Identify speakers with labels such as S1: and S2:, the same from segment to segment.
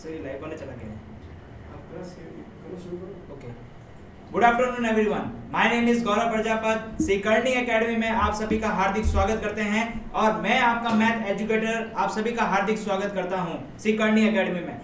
S1: सही लाइव वाला चला गया
S2: आप क्लास करो शुरू करो।
S1: Okay. Good afternoon everyone, my name is Gaurav Prajapat. Shrikarni academy में आप सभी का हार्दिक स्वागत करते हैं और मैं आपका मैथ एजुकेटर आप सभी का हार्दिक स्वागत करता हूं श्रीकर्णी एकेडमी में।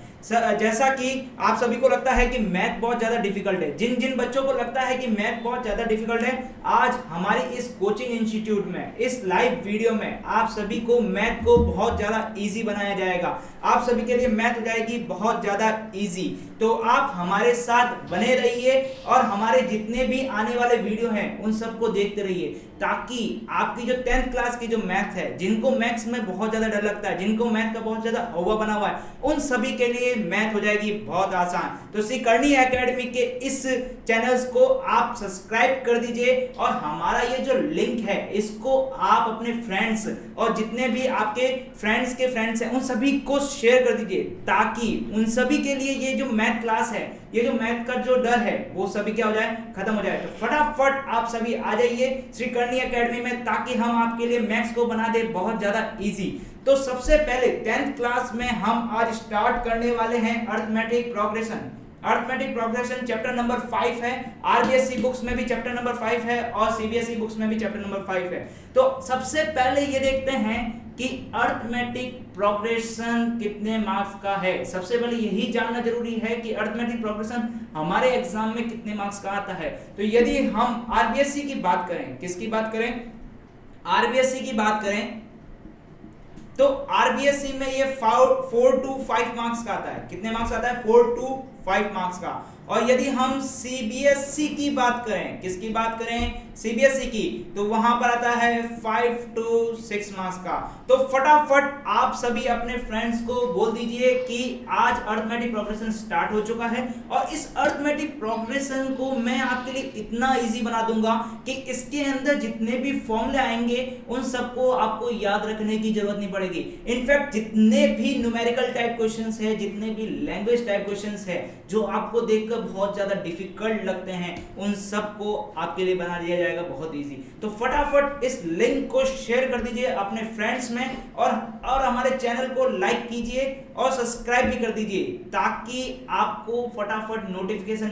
S1: जैसा कि आप सभी को लगता है कि मैथ बहुत ज़्यादा डिफिकल्ट है, जिन जिन बच्चों को लगता है कि मैथ बहुत ज़्यादा डिफिकल्ट है, आज हमारी इस कोचिंग इंस्टीट्यूट में इस लाइव वीडियो में आप सभी को मैथ को बहुत ज़्यादा इजी बनाया जाएगा। आप सभी के लिए मैथ हो जाएगी बहुत ज़्यादा इजी। तो आप हमारे साथ बने रहिए और हमारे जितने भी आने वाले वीडियो हैं उन सबको देखते रहिए, ताकि आपकी जो 10th क्लास की जो मैथ है, जिनको मैथ्स में बहुत ज़्यादा डर लगता है, जिनको मैथ का बहुत ज़्यादा हवा बना हुआ है, उन सभी के लिए मैथ हो जाएगी बहुत आसान। तो श्रीकर्णी एकेडमी के इस चैनल्स को आप सब्सक्राइब कर दीजिए और हमारा ये जो लिंक है इसको आप अपने फ्रेंड्स और जितने भी आपके फ्रेंड्स के फ्रेंड्स हैं उन सभी को शेयर कर दीजिए, ताकि उन सभी के लिए ये जो मैथ क्लास है, ये जो मैथ का जो डर है वो सभी क्या हो जाए, खत्म हो जाए। तो फटाफट आप सभी आ जाइए श्रीकर्णी एकेडमी में, ताकि हम आपके लिए मैथ्स को बना दे बहुत ज्यादा इजी। तो सबसे पहले 10th क्लास में हम आज स्टार्ट करने वाले हैं arithmetic progression. Arithmetic progression chapter number 5 है। आरबीएसई बुक्स में भी चैप्टर नंबर 5 है और सीबीएसई बुक्स में भी चैप्टर नंबर 5 है। तो सबसे पहले ये देखते हैं कि अरिथमेटिक प्रोग्रेशन कितने मार्क्स का है। सबसे पहले यही जानना जरूरी है कि अरिथमेटिक प्रोग्रेशन हमारे एग्जाम में कितने मार्क्स का आता है। तो यदि हम आरबीएसई की बात करें, किसकी बात करें, आरबीएसई की बात करें, तो आरबीएसई में ये 4 to 5 मार्क्स का आता है। कितने मार्क्स आता है, 4 to 5 मार्क्स का। और यदि हम सीबीएसई की बात करें, किसकी बात करें, सीबीएसई की, तो वहां पर आता है 5 to 6 मार्क्स का। तो फटाफट आप सभी अपने फ्रेंड्स को बोल दीजिए कि आज अरिथमेटिक प्रोग्रेशन स्टार्ट हो चुका है और इस अरिथमेटिक प्रोग्रेशन को मैं आपके लिए इतना इजी बना दूंगा कि इसके अंदर जितने भी फॉर्मूले आएंगे उन सबको आपको याद रखने की जरूरत नहीं पड़ेगी। इनफैक्ट जितने भी न्यूमेरिकल टाइप क्वेश्चंस है, जितने भी लैंग्वेज टाइप क्वेश्चंस है जो आपको देखकर बहुत ज्यादा डिफिकल्ट लगते हैं, उन सबको आपके लिए बना दिया जाएगा बहुत इजी। तो फटाफट इस लिंक को शेयर कर दीजिए अपने फ्रेंड्स में और हमारे चैनल को लाइक कीजिए और सब्सक्राइब भी कर दीजिए, ताकि आपको फटाफट नोटिफिकेशन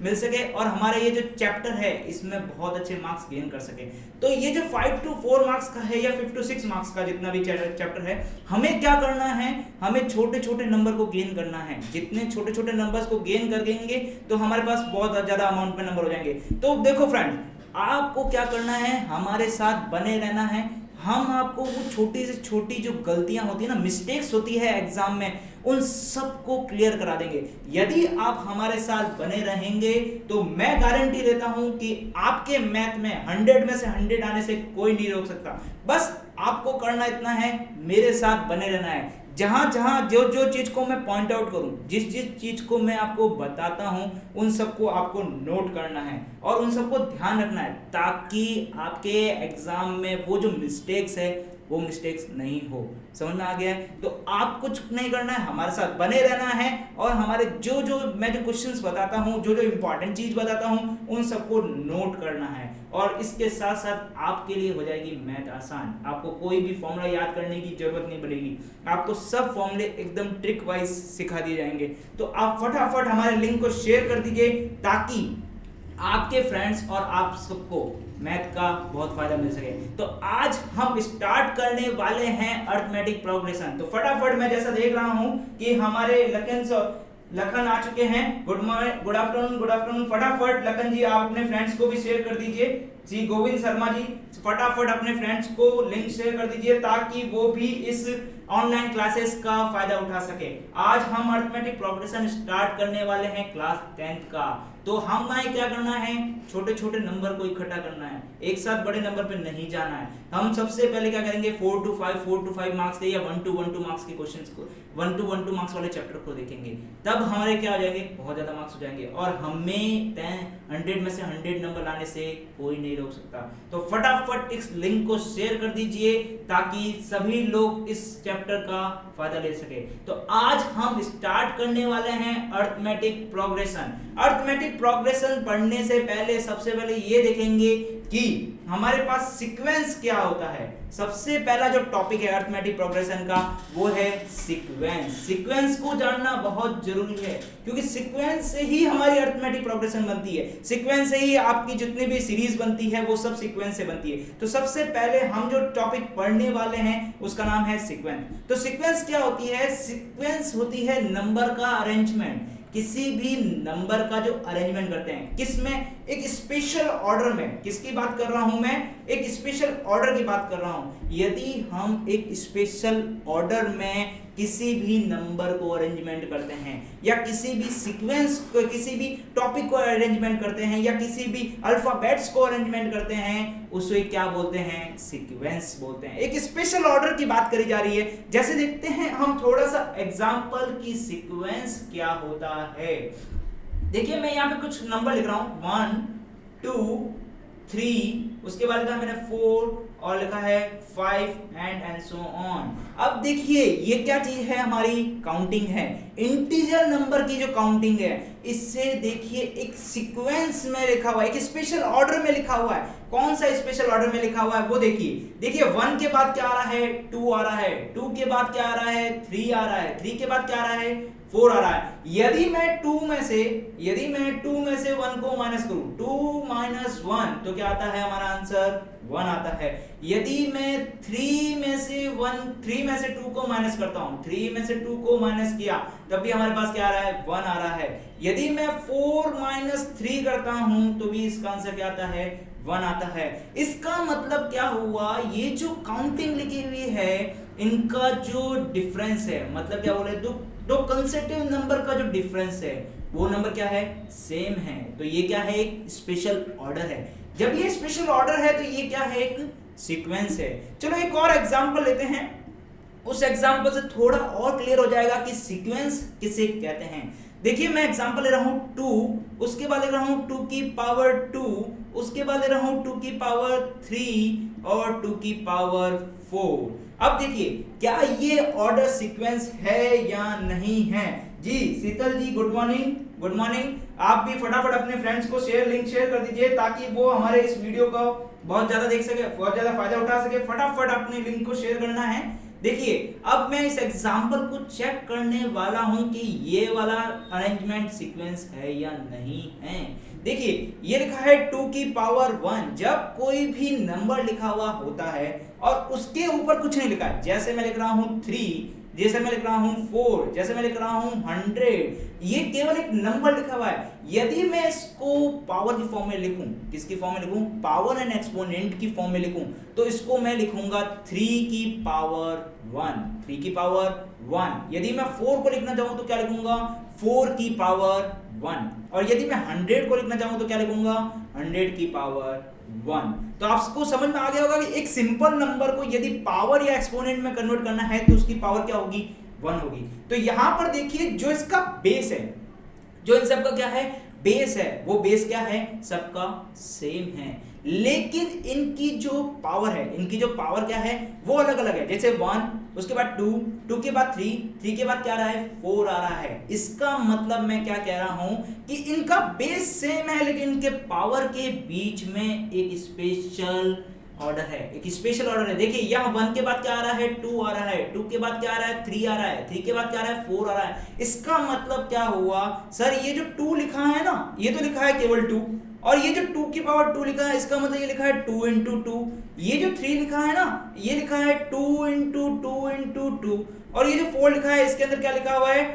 S1: मिल सके और हमारा ये जो चैप्टर है इसमें बहुत अच्छे मार्क्स गेन कर सके। तो ये जो 5 to 4 मार्क्स का है या 5 to 6 मार्क्स का जितना भी चैप्टर है, हमें क्या करना है, हमें छोटे छोटे नंबर को गेन करना है। जितने छोटे छोटे नंबर्स को गेन कर देंगे तो हमारे पास बहुत ज्यादा अमाउंट में नंबर हो जाएंगे। तो देखो फ्रेंड, आपको क्या करना है, हमारे साथ बने रहना है। हम आपको वो छोटी से छोटी जो गलतियां होती है ना, मिस्टेक्स होती है एग्जाम में, उन सबको क्लियर करा देंगे। यदि आप हमारे साथ बने रहेंगे तो मैं गारंटी देता हूं कि आपके मैथ में 100 में से 100 आने से कोई नहीं रोक सकता। बस आपको करना इतना है, मेरे साथ बने रहना है। जहां जहां जो चीज को मैं पॉइंट आउट करूं, जिस चीज को मैं आपको बताता हूं, उन सबको आपको नोट करना है और उन सबको ध्यान रखना है, ताकि आपके एग्जाम में वो जो मिस्टेक्स है वो मिस्टेक्स नहीं हो। समझ में आ गया है? तो आप कुछ नहीं करना है, हमारे साथ बने रहना है और हमारे जो मैं जो क्वेश्चंस बताता हूं, जो इंपॉर्टेंट चीज बताता हूं, उन सबको नोट करना है। और इसके साथ साथ आपके लिए हो जाएगी मैथ आसान। आपको कोई भी फॉर्मूला याद करने की जरूरत नहीं पड़ेगी, आपको सब फॉर्मूले एकदम ट्रिक वाइज सिखा दिए जाएंगे। तो आप फटाफट हमारे लिंक को शेयर कर दीजिए, ताकि आपके फ्रेंड्स और आप सबको मैथ का बहुत फायदा मिल सके। तो आज हम स्टार्ट करने वाले हैं अरिथमेटिक प्रोग्रेशन। तो फटाफट मैं जैसा देख रहा हूं कि हमारे लखन आ चुके हैं। Good afternoon. फटाफट लखन जी आप अपने फ्रेंड्स को भी शेयर कर दीजिए। जी गोविंद शर्मा जी फटाफट अपने फ्रेंड्स को लिंक शेयर कर दीजिए, ताकि वो भी इस ऑनलाइन क्लासेस का फायदा उठा सके। आज हम अरिथमेटिक प्रोग्रेशन स्टार्ट करने वाले हैं क्लास 10th का। तो हमें क्या करना है, छोटे छोटे नंबर को इकट्ठा करना है, एक साथ बड़े नंबर पे नहीं जाना है। हम सबसे पहले क्या करेंगे, 4 to 5 मार्क्स के या 1 to 1 मार्क्स के क्वेश्चंस को, 1 to 1 मार्क्स वाले चैप्टर को देखेंगे, तब हमारे क्या हो जाएंगे, बहुत ज्यादा मार्क्स हो जाएंगे और हमें 100 में से 100 नंबर लाने से कोई नहीं रोक सकता। तो फटाफट इस लिंक को शेयर कर दीजिए, ताकि सभी लोग इस चैप्टर का फायदा ले सके। तो आज हम स्टार्ट करने वाले हैं अरिथमेटिक प्रोग्रेशन। अरिथमेटिक प्रोग्रेशन पढ़ने से पहले सबसे पहले ये देखेंगे कि हमारे पास सीक्वेंस क्या होता है। सबसे पहला जो टॉपिक है अरिथमेटिक प्रोग्रेशन का वो है सीक्वेंस। सीक्वेंस को जानना बहुत जरूरी है क्योंकि सीक्वेंस से ही हमारी अरिथमेटिक प्रोग्रेशन बनती है, सीक्वेंस से ही आपकी जितनी भी सीरीज बनती है वो सब सीक्वेंस से बनती है। तो सबसे पहले हम जो टॉपिक पढ़ने वाले हैं उसका नाम है सीक्वेंस। तो सीक्वेंस क्या होती है? सीक्वेंस होती है नंबर का अरेंजमेंट, किसी भी नंबर का जो अरेंजमेंट करते हैं, किसमें? एक स्पेशल ऑर्डर में। किसकी बात कर रहा हूं मैं? एक स्पेशल ऑर्डर की बात कर रहा हूं। यदि हम एक स्पेशल ऑर्डर में किसी भी नंबर को अरेंजमेंट करते हैं या किसी भी सीक्वेंस को, किसी भी टॉपिक को अरेंजमेंट करते हैं या किसी भी अल्फाबेट्स को अरेंजमेंट करते हैं, उसे क्या बोलते हैं? सीक्वेंस बोलते हैं। एक स्पेशल ऑर्डर की बात करी जा रही है। जैसे देखते हैं हम थोड़ा सा एग्जांपल की सीक्वेंस क्या होता है। देखिए मैं यहाँ पे कुछ नंबर लिख रहा हूं, 1 2 3, उसके बाद लिखा मैंने 4 और लिखा है 5 एंड सो ऑन। अब देखिए ये क्या चीज है? हमारी काउंटिंग है, इंटीजर नंबर की जो काउंटिंग है। इससे देखिए एक सीक्वेंस में लिखा हुआ है, एक स्पेशल ऑर्डर में लिखा हुआ है। कौन सा स्पेशल ऑर्डर में लिखा हुआ है वो देखिए 1 के बाद क्या आ रहा है? 2 आ रहा है, 2 के बाद क्या आ रहा है? 3 आ रहा है, 3 के बाद क्या आ रहा है? 4 आ रहा है। यदि मैं 2 में से 1 को माइनस करूं, 2 माइनस 1 तो क्या आता है? हमारा आंसर 1 आता है। यदि मैं 3 में से 2 को माइनस करता हूं, 3 में से 2 को माइनस किया तब भी हमारे पास क्या आ रहा है? 1 आ रहा है। यदि मैं 4 माइनस 3 करता हूं तो भी इसका आंसर क्या आता है? 1 आता है। इसका मतलब क्या हुआ? ये जो काउंटिंग लिखी हुई है इनका जो डिफरेंस है, मतलब क्या बोले, दो कंसेक्यूटिव नंबर का जो डिफरेंस है वो नंबर क्या है? सेम है। तो ये क्या है? एक स्पेशल ऑर्डर है। जब ये स्पेशल ऑर्डर है तो ये क्या है? एक सीक्वेंस है। चलो एक और एग्जांपल लेते हैं, उस एग्जांपल से थोड़ा और क्लियर हो जाएगा कि सीक्वेंस किसे कहते हैं। देखिए मैं एग्जांपल ले रहा हूं 2, उसके बाद ले रहा हूं 2 की पावर 2, उसके बाद ले रहा हूं 2 की पावर 3 और 2 की पावर 4। अब देखिए क्या ये ऑर्डर सीक्वेंस है या नहीं है? जी शीतल जी गुड मॉर्निंग। Good morning. आप भी फटाफट अपने फ्रेंड्स को लिंक शेयर कर दीजिए ताकि वो हमारे इस वीडियो को बहुत ज्यादा देख सके, बहुत ज्यादा फायदा उठा सके। फटाफट अपने लिंक को शेयर करना है। देखिए अब मैं इस एग्जांपल को चेक करने वाला हूं कि ये वाला अरेंजमेंट सीक्वेंस है या नहीं है। देखिए ये लिखा है 2 की पावर 1। जब कोई भी नंबर लिखा हुआ होता है और उसके ऊपर कुछ नहीं लिखा है, जैसे मैं लिख रहा हूं 3, जैसे मैं लिख रहा हूं 4, जैसे मैं लिख रहा हूं 100, ये केवल एक नंबर लिखा हुआ है। यदि मैं इसको पावर की फॉर्म में लिखूं, किसकी फॉर्म में लिखूं? पावर एंड एक्सपोनेंट की फॉर्म में लिखूं, तो इसको मैं लिखूंगा 3 की पावर 1, 3 की पावर 1। यदि मैं 4 को लिखना चाहूं तो क्या लिखूंगा? 4 की पावर 1। और यदि मैं 100 को लिखना चाहूं तो क्या लिखूंगा? 100 की पावर 1। तो आपको समझ में आ गया होगा कि एक सिंपल नंबर को यदि पावर या एक्सपोनेंट में कन्वर्ट करना है तो उसकी पावर क्या होगी? 1 होगी। तो यहां पर देखिए जो इसका बेस है, जो इन सबका क्या है? बेस है, वो बेस क्या है? सबका सेम है, लेकिन इनकी जो पावर है, इनकी जो पावर क्या है वो अलग अलग है। जैसे 1, उसके बाद 2, 2 के बाद 3, 3 के बाद क्या आ रहा है? 4 आ रहा है। इसका मतलब मैं क्या कह रहा हूं कि इनका बेस सेम है लेकिन इनके पावर के बीच में एक स्पेशल ऑर्डर है, एक स्पेशल ऑर्डर है। देखिए यहाँ 1 के बाद क्या आ रहा है? 2 आ रहा है, 2 के बाद क्या आ रहा है? 3 आ रहा है, 3 के बाद क्या आ रहा है? 4 आ रहा है। इसका मतलब क्या हुआ? सर ये जो 2 लिखा है ना, ये तो लिखा है केवल 2, और ये जो 2 की पावर 2 लिखा है इसका मतलब ये लिखा है 2 into 2। ये जो 3 लिखा है ना, ये लिखा है 2 into 2 into 2। और ये जो 4 लिखा है इसके अंदर क्या लिखा हुआ है?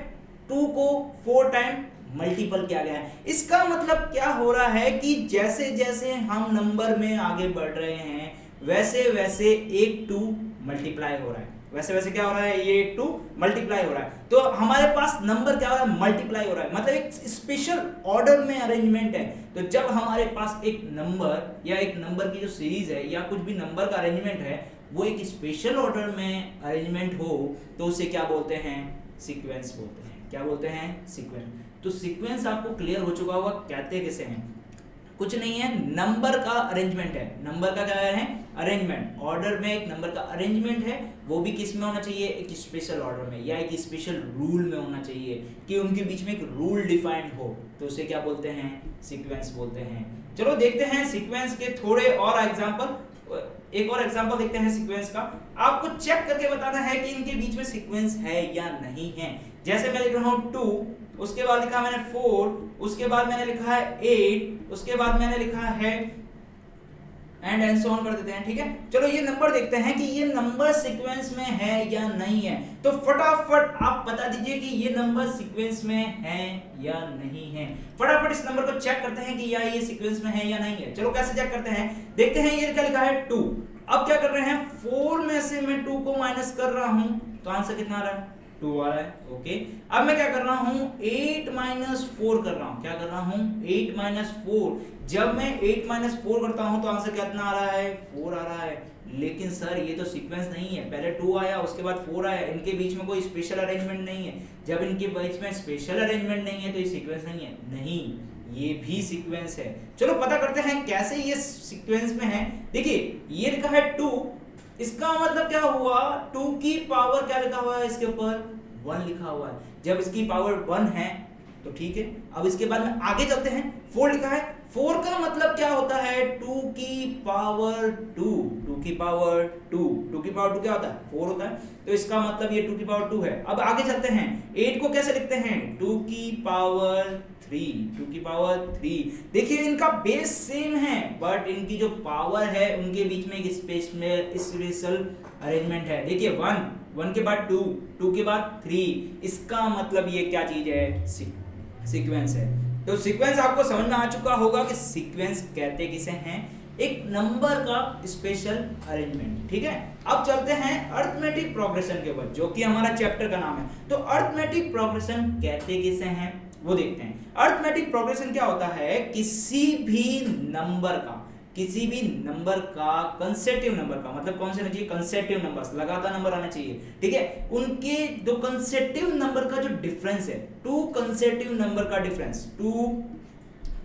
S1: 2 को 4 टाइम मल्टीपल किया गया है। इसका मतलब क्या हो रहा है कि जैसे जैसे हम नंबर में आगे बढ़ रहे हैं वैसे वैसे एक 2 मल्टीप्लाई हो रहा है, वैसे वैसे क्या हो रहा है? ये 2 मल्टीप्लाई हो रहा है। तो हमारे पास नंबर क्या हो रहा है? मल्टीप्लाई हो रहा है, मतलब एक स्पेशल ऑर्डर में अरेंजमेंट है। तो जब हमारे पास एक नंबर या एक नंबर की जो सीरीज है या कुछ भी नंबर का अरेंजमेंट है वो एक स्पेशल ऑर्डर में अरेंजमेंट हो तो उसे क्या बोलते हैं? सीक्वेंस बोलते हैं। क्या बोलते हैं? सीक्वेंस। तो सीक्वेंस आपको क्लियर हो चुका होगा कहते किसे हैं। कुछ नहीं है, नंबर का अरेंजमेंट है। नंबर का क्या है? अरेंजमेंट। ऑर्डर में एक नंबर का अरेंजमेंट है, वो भी किस में होना चाहिए? एक स्पेशल ऑर्डर में या एक स्पेशल रूल में होना चाहिए कि उनके बीच में एक रूल डिफाइंड हो, तो उसे क्या बोलते हैं? सीक्वेंस बोलते हैं। चलो देखते हैं सीक्वेंस के थोड़े और एग्जांपल। एक और एग्जांपल देखते हैं सीक्वेंस का। आपको चेक करके बताना है कि इनके बीच में सीक्वेंस है या नहीं है। जैसे मैं लिख रहा हूं 2, उसके बाद लिखा मैंने 4, उसके बाद मैंने लिखा है 8, उसके बाद मैंने लिखा है एंड सो ऑन कर देते हैं। ठीक है, चलो ये नंबर देखते हैं कि ये नंबर सीक्वेंस में है या नहीं है। तो फटाफट आप बता दीजिए कि ये नंबर सीक्वेंस में है या नहीं है। फटाफट इस नंबर को चेक करते हैं कि या ये सीक्वेंस में है या नहीं है। चलो कैसे चेक करते हैं, देखते हैं। ये क्या लिखा है? 2। अब क्या कर रहे हैं? 4 में से मैं 2 को माइनस कर रहा हूं, तो आंसर कितना आ रहा है? 2 आ रहा है। ओके, अब मैं क्या कर रहा हूं? 8 - 4 कर रहा हूं। क्या कर रहा हूं? 8 - 4। जब मैं 8 - 4 करता हूं तो आंसर कितना आ रहा है? 4 आ रहा है। लेकिन सर ये तो सीक्वेंस नहीं है, पहले 2 आया उसके बाद 4 आया, इनके बीच में कोई स्पेशल अरेंजमेंट नहीं है। जब इनके बीच में स्पेशल अरेंजमेंट नहीं है तो ये सीक्वेंस नहीं है। नहीं, ये भी सीक्वेंस है। चलो पता करते हैं कैसे ये सीक्वेंस में है। देखिए ये लिखा है 2, इसका मतलब क्या हुआ? 2 की पावर क्या लिखा हुआ है इसके ऊपर? 1 लिखा हुआ है। जब इसकी पावर 1 है तो ठीक है। अब इसके बाद में आगे चलते हैं। 4 लिखा है, 4 का मतलब क्या होता है? 2 की पावर 2। 2 की पावर 2, 2 की पावर 2 क्या होता है? 4 होता है। तो इसका मतलब ये 2 की पावर 2 है। अब आगे चलते हैं। 8 को कैसे लिखते हैं? 2 की पावर 3। 2 की पावर 3। देखिए इनका बेस सेम है, बट इनकी जो पावर है उनके बीच में एक स्पेशल अरेंजमेंट है। देखिए 1 के बाद 2, 2 के बाद 3। इसका मतलब ये क्या चीज है? सीक्वेंस है। तो सीक्वेंस आपको समझ में आ चुका होगा कि सीक्वेंस कहते किसे हैं? एक नंबर का स्पेशल अरेंजमेंट। ठीक है, अब चलते हैं अरिथमेटिक प्रोग्रेशन के ऊपर, जो कि हमारा चैप्टर का नाम है। तो अरिथमेटिक प्रोग्रेशन कहते किसे हैं वो देखते हैं। अरिथमेटिक प्रोग्रेशन क्या होता है? किसी भी नंबर का कंसेक्यूटिव नंबर का मतलब कौन से होना चाहिए? कंसेक्यूटिव नंबर्स, लगातार नंबर आना चाहिए। ठीक है, उनके दो कंसेक्यूटिव नंबर का जो डिफरेंस है, 2 कंसेक्यूटिव नंबर का डिफरेंस, 2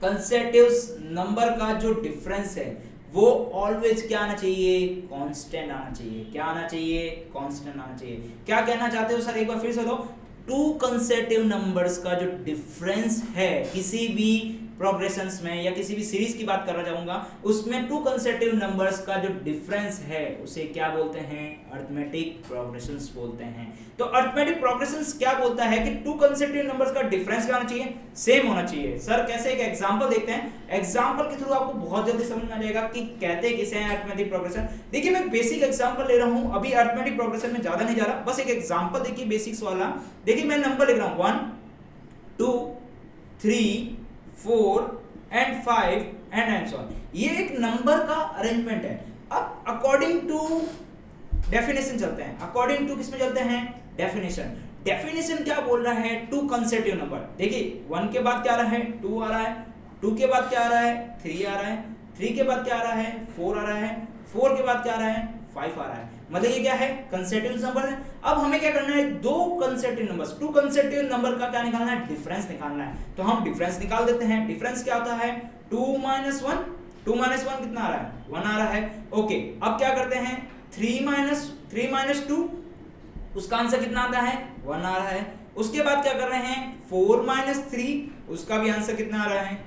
S1: कंसेक्यूटिव नंबर का जो डिफरेंस है वो ऑलवेज क्या आना चाहिए? कांस्टेंट आना चाहिए। क्या आना चाहिए? कांस्टेंट आना चाहिए। क्या कहना चाहते हो सर? एक बार फिर से दो। 2 कंसेक्यूटिव नंबर्स का जो डिफरेंस है किसी भी प्रोग्रेशंस में या किसी भी सीरीज की बात करना चाहूंगा, उसमें 2 कंसेक्यूटिव नंबर्स का जो डिफरेंस है उसे क्या बोलते हैं? अरिथमेटिक प्रोग्रेशंस बोलते हैं। तो अरिथमेटिक प्रोग्रेशंस क्या बोलता है कि 2 कंसेक्यूटिव नंबर्स का डिफरेंस क्या होना चाहिए? सेम होना चाहिए। सर कैसे? एक एग्जांपल देखते हैं। एग्जांपल के थ्रू आपको बहुत जल्दी समझ में आ जाएगा कि कहते किसे हैं अरिथमेटिक प्रोग्रेशन। देखिए मैं बेसिक एग्जांपल ले रहा हूं, अभी अरिथमेटिक प्रोग्रेशन में ज्यादा नहीं जा रहा, बस एक एग्जांपल देखिए बेसिक्स वाला। देखिए मैं नंबर लिख रहा हूं 1 2 3 4 and 5 and so on। ये एक नंबर का अरेंजमेंट है। अब अकॉर्डिंग टू डेफिनेशन चलते हैं। अकॉर्डिंग टू किसमें चलते हैं? डेफिनेशन। डेफिनेशन क्या बोल रहा है? 2 कंसेक्यूटिव नंबर। देखिए 1 के बाद क्या आ रहा है? 2 आ रहा है। 2 के बाद क्या आ रहा है? 3 आ रहा है। 3 के बाद क्या आ रहा है? 4 आ रहा है। 4 के बाद क्या आ रहा है? 5 आ रहा है। मतलब ये क्या है? कंसेक्यूटिव नंबर है। अब हमें क्या करना है? 2 कंसेक्यूटिव नंबर्स, 2 कंसेक्यूटिव नंबर का क्या निकालना है? डिफरेंस निकालना है। तो हम डिफरेंस निकाल देते हैं। डिफरेंस क्या होता है? 2 - 1। 2 - 1 कितना आ रहा है? 1 आ रहा है। ओके, अब क्या करते हैं? 3 - 2, उसका आंसर कितना आता है? 1 आ रहा है। उसके बाद क्या कर रहे हैं? 4 - 3, उसका भी आंसर कितना आ रहा है?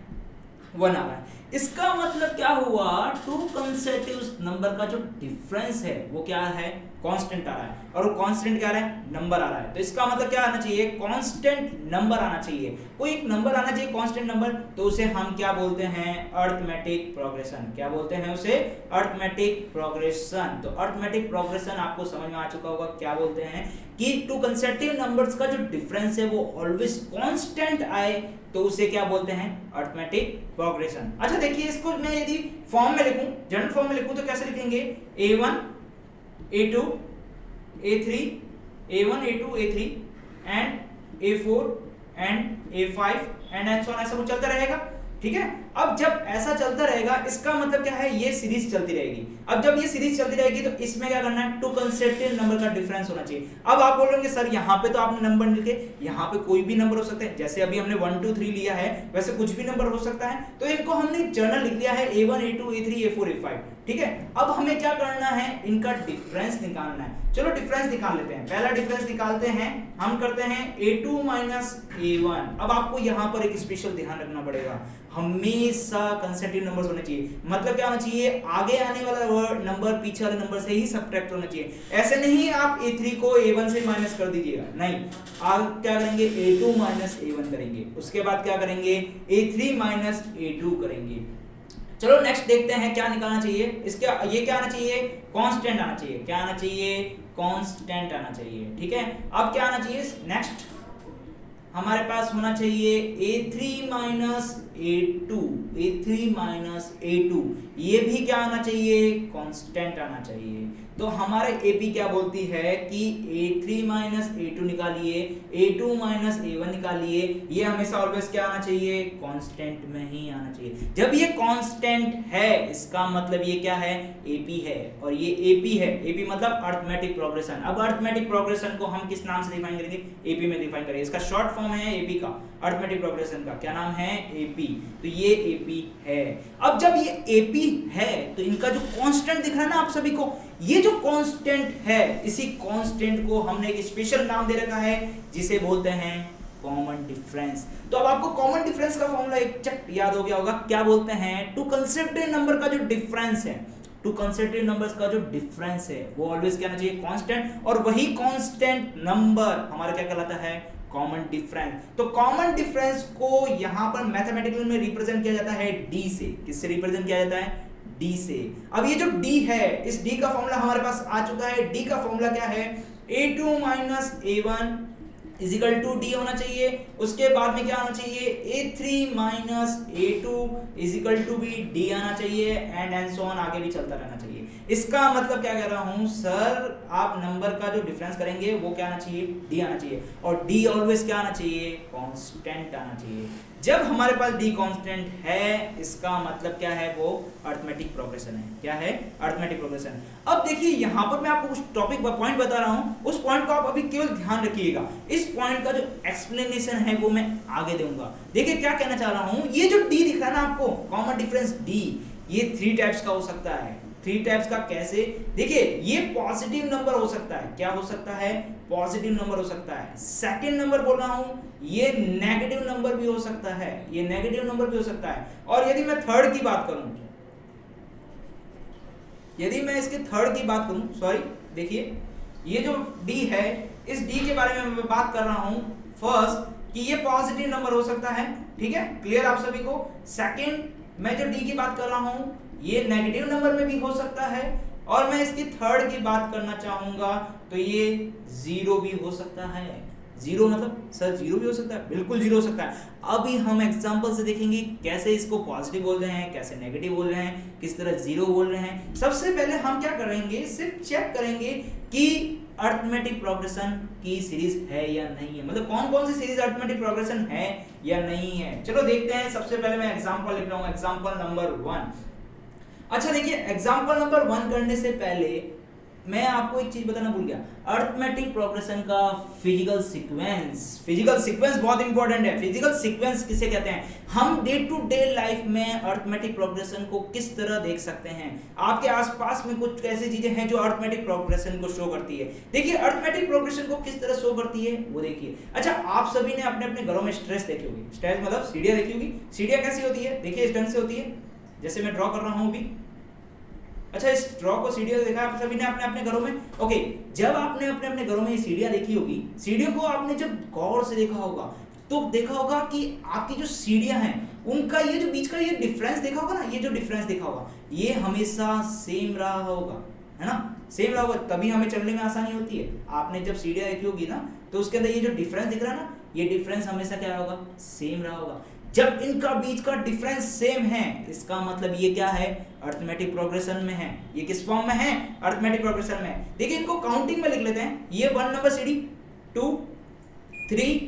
S1: 1 आ रहा है। इसका मतलब क्या हुआ? 2 कंसेक्यूटिव नंबर का जो डिफरेंस है वो क्या है? कांस्टेंट आ रहा है। और वो कांस्टेंट क्या आ रहा है? नंबर आ रहा है। तो इसका मतलब क्या आना चाहिए? कांस्टेंट नंबर आना चाहिए। कोई एक नंबर आना चाहिए कांस्टेंट नंबर, तो उसे हम क्या बोलते हैं? Arithmetic progression. क्या बोलते हैं उसे? Arithmetic progression. तो अरिथमेटिक प्रोग्रेशन आपको समझ में आ चुका होगा क्या बोलते हैं कि 2 कंसेक्यूटिव नंबर्स का जो डिफरेंस है वो ऑलवेज कांस्टेंट आए, तो उसे क्या बोलते हैं? Arithmetic progression. अच्छा देखिए, इसको मैं यदि फॉर्म में लिखूं, जनरल फॉर्म में लिखूं तो कैसे लिखेंगे? A1 A2 A3 A1 A2 A3 and A4 and A5 and so on, ऐसा कुछ चलता रहेगा। ठीक है। अब जब ऐसा चलता रहेगा इसका मतलब क्या है, ये सीरीज चलती रहेगी। अब जब ये सीरीज चलती रहेगी तो इसमें क्या करना है, टू कंसेक्यूटिव नंबर का डिफरेंस होना चाहिए। अब आप बोलोगे सर यहाँ पे तो आपने नंबर लिखे, यहाँ पे कोई भी नंबर हो सकता है, जैसे अभी हमने 1 2 3 लिया है वैसे कुछ भी नंबर हो सकता है, तो इनको हमने जर्नल लिख लिया है A1 A2 A3 A4 A5, ठीक है। अब हमें क्या करना है, इनका डिफरेंस निकालना है। चलो डिफरेंस निकाल लेते हैं। पहला डिफरेंस निकालते हैं, हम करते हैं A2 माइनस A1। अब आपको यहाँ पर एक स्पेशल ध्यान रखना पड़ेगा, हमेशा कंसेक्यूटिव नंबर्स होने चाहिए। मतलब क्या होना चाहिए, आगे आने वाला नंबर पीछे वाले नंबर से ही सबट्रैक्ट होना चाहिए। ऐसे नहीं आप A3 को A1 से माइनस कर दीजिएगा, नहीं, आप क्या करेंगे, A2 माइनस A1 करेंगे, उसके बाद क्या करेंगे, A3 माइनस A2 करेंगे। चलो नेक्स्ट देखते हैं क्या निकालना चाहिए। इसके ये क्या आना चाहिए, कांस्टेंट आना चाहिए। क्या आना चाहिए, कांस्टेंट आना चाहिए, ठीक है। अब क्या आना चाहिए, नेक्स्ट हमारे पास होना चाहिए A3 minus A2, A3 minus A2, ये भी क्या आना चाहिए, कांस्टेंट आना चाहिए। तो हमारे AP क्या बोलती है कि A3 माइनस A2 निकालिए, A2 माइनस A1 निकालिए, ये हमेशा ऑलवेज क्या आना चाहिए, कांस्टेंट में ही आना चाहिए। जब ये कांस्टेंट है इसका मतलब ये क्या है, AP है, और ये AP है। AP मतलब अरिथमेटिक प्रोग्रेशन। अब अरिथमेटिक प्रोग्रेशन को हम किस नाम से डिफाइन करेंगे, AP में डिफाइन करेंगे। इसका शॉर्ट फॉर्म है AP का, अरिथमेटिक प्रोग्रेशन का क्या नाम है, AP। तो ये AP है। अब जब ये AP है तो इनका जो कांस्टेंट दिख रहा है ना आप सभी को, ये जो कांस्टेंट है, इसी कांस्टेंट को हमने एक स्पेशल नाम दे रखा है जिसे बोलते हैं कॉमन डिफरेंस। तो अब आपको कॉमन डिफरेंस का फॉर्मूला एक चट याद हो गया होगा, क्या बोलते हैं, टू कंसेक्यूटिव नंबर का जो डिफरेंस है, टू कंसेक्यूटिव नंबर्स का जो डिफरेंस है वो ऑलवेज क्या होना चाहिए, कांस्टेंट, और वही कांस्टेंट नंबर हमारा क्या कहलाता है, कॉमन डिफरेंस। तो कॉमन डिफरेंस को यहां पर मैथमेटिकल में रिप्रेजेंट किया जाता है D से। किससे रिप्रेजेंट किया जाता है, D से। अब ये जो D है, इस D का फॉर्मूला हमारे पास आ चुका है। D का फॉर्मूला क्या है, A2 minus A1 is equal to D होना चाहिए। उसके बाद में क्या आना चाहिए, A3 minus A2 is equal to भी D आना चाहिए, एंड सो ऑन, आगे भी चलता रहना चाहिए। इसका मतलब क्या कह रहा हूं सर, आप नंबर का जो डिफरेंस करेंगे वो क्या आना चाहिए, D आना चाहिए, और D ऑलवेज क्या आना चाहिए, कांस्टेंट आना चाहिए। जब हमारे पास D कांस्टेंट है इसका मतलब क्या है, वो अरिथमेटिक प्रोग्रेशन है। क्या है, अरिथमेटिक प्रोग्रेशन। अब देखिए यहां पर मैं आपको कुछ टॉपिक पॉइंट बता रहा हूं, उस पॉइंट को आप अभी केवल ध्यान रखिएगा। इस पॉइंट का जो एक्सप्लेनेशन है वो मैं आगे दूंगा। देखिए क्या कहना चाह रहा हूं, ये जो D दिख रहा है ना आपको, कॉमन डिफरेंस D, ये 3 टाइप्स का हो सकता है। 3 टाइप्स का कैसे, देखिए ये पॉजिटिव नंबर हो सकता है। क्या हो सकता है, पॉजिटिव नंबर हो सकता है। सेकंड नंबर बोल रहा हूं, ये नेगेटिव नंबर भी हो सकता है, ये नेगेटिव नंबर भी हो सकता है। और यदि मैं थर्ड की बात करूं, यदि मैं इसके थर्ड की बात करूं, सॉरी देखिए ये जो D है, इस D के बारे में मैं बात कर रहा हूं फर्स्ट, कि ये पॉजिटिव नंबर हो सकता है, ठीक है, क्लियर आप सभी को। सेकंड मैं जो D की बात कर रहा हूं, ये नेगेटिव नंबर में भी हो सकता है, और मैं इसकी थर्ड की बात करना चाहूंगा तो ये 0 भी हो सकता है। 0 मतलब सर 0 भी हो सकता है, बिल्कुल 0 हो सकता है। अभी हम एग्जांपल से देखेंगे कैसे इसको पॉजिटिव बोल रहे हैं, कैसे नेगेटिव बोल रहे हैं, किस तरह 0 बोल रहे हैं। सबसे पहले हम क्या करेंगे, सिर्फ चेक करेंगे कि अरिथमेटिक प्रोग्रेशन की सीरीज है या नहीं है, मतलब कौन कौन सी सीरीज अरिथमेटिक प्रोग्रेशन है या नहीं है। चलो देखते हैं। सबसे पहले मैं एग्जांपल लिख रहा हूं, एग्जांपल नंबर 1। अच्छा देखिए, एग्जांपल नंबर 1 करने से पहले मैं आपको एक चीज बताना भूल गया, अरिथमेटिक प्रोग्रेशन का फिजिकल सीक्वेंस। फिजिकल सीक्वेंस बहुत इंपॉर्टेंट है। फिजिकल सीक्वेंस किसे कहते हैं, हम डे टू डे लाइफ में अरिथमेटिक प्रोग्रेशन को किस तरह देख सकते हैं। आपके आसपास में कुछ ऐसी चीजें हैं जो अरिथमेटिक प्रोग्रेशन को शो करती है। देखिए अरिथमेटिक प्रोग्रेशन को किस तरह शो करती है वो देखिए। अच्छा, आप सभी ने अपने अपने घरों में स्ट्रेस देखी होगी, स्ट्रेस मतलब सीढ़ियां देखी होगी। सीढ़ियां कैसी होती है, देखिए इस ढंग से होती है, जैसे मैं ड्रॉ कर रहा हूं अभी। अच्छा, इस ड्रॉ को सीढ़ियों देखा आप सभी ने अपने अपने घरों में। ओके, जब आपने अपने अपने घरों में ये सीढ़ियां देखी होगी, सीढ़ियों को आपने जब गौर से देखा होगा तो देखा होगा कि आपकी जो सीढ़ियां हैं उनका ये जो बीच का ये डिफरेंस देखा होगा ना, ये जो डिफरेंस देखा होगा ये हमेशा सेम रहा होगा, है ना, सेम रहा होगा, तभी हमें चलने में आसानी होती है। आपने जब सीढ़ियां देखी होगी ना तो उसके अंदर ये जो डिफरेंस दिख रहा है ना, ये डिफरेंस हमेशा क्या होगा, सेम रहा होगा। जब इनका बीच का डिफरेंस सेम है इसका मतलब ये क्या है, अरिथमेटिक प्रोग्रेशन में है। ये किस फॉर्म में है, अरिथमेटिक प्रोग्रेशन में। देखिए इनको काउंटिंग में लिख लेते हैं। ये 1 नंबर सीढ़ी, 2 3